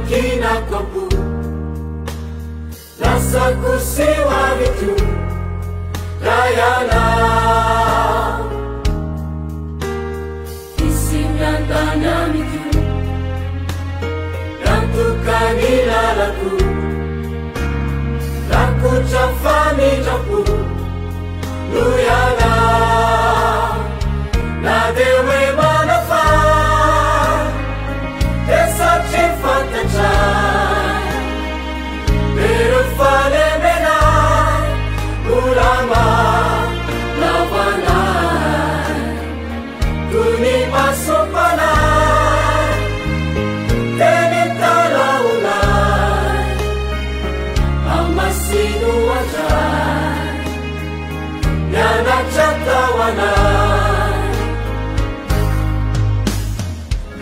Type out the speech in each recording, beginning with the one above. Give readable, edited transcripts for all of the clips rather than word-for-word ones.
Kinakapu Rasa kusiwa itu Rayana Isinya tanya itu Rantukan ilalaku Raku cafami capu Luyana Na dewe manafa Desa cifata Pero fale menai Ulama Lawanai Kuni masuk panai Tenita launai Amasinu wajai Nyana catawanai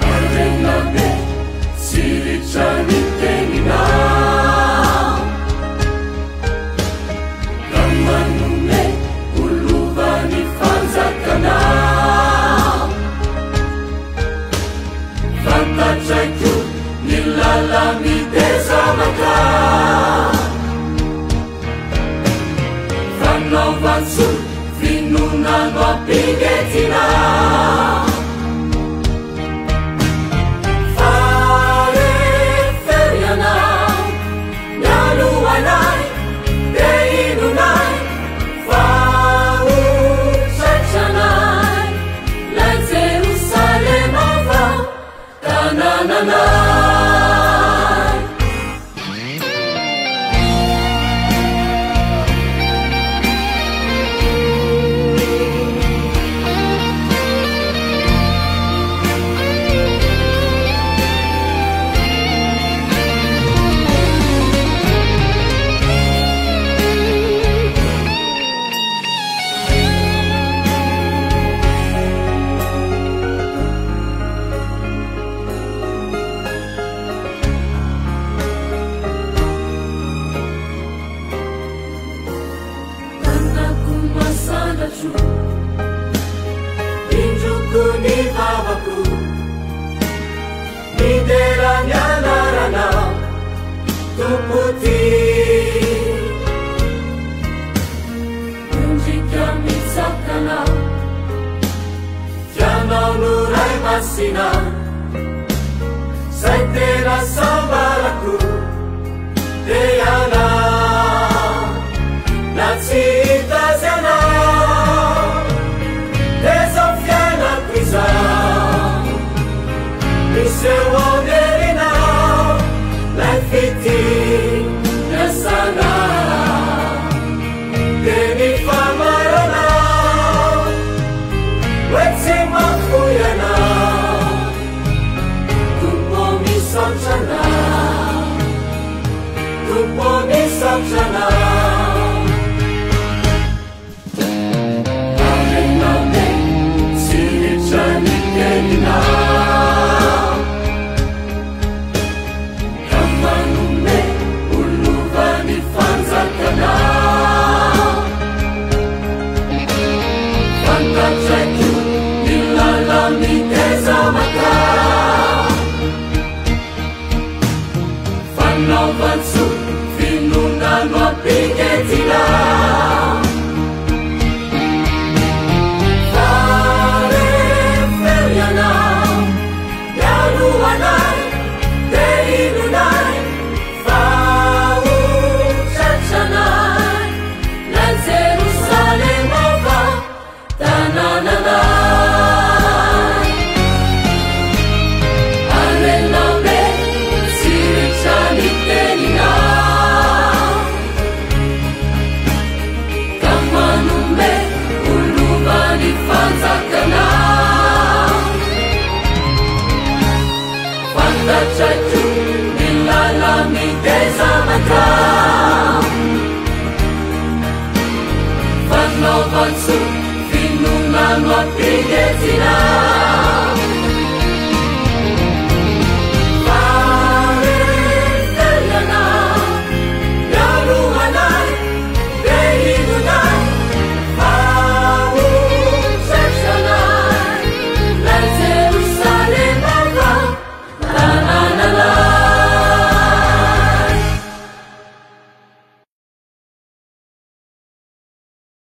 Arename Sirichani tenina Ramanune uluvani fanzakana Fantacaiku nilalami desamaka Fanovansu vinunano apigetina Injuku ni babaku Nideranya narana Tuputi Unjika misakana Janau nurai masina Saitera sabaraku Deyana Natsita zana Desafiana prisa Misewonerina Laifiti Nasana Deni famarana Wetsi makuyana Tupomi samchana Tupomi samchana Kamanune uluvani fanzakana Fantacaiku nilalami desamaka Fanovansu vinunano apige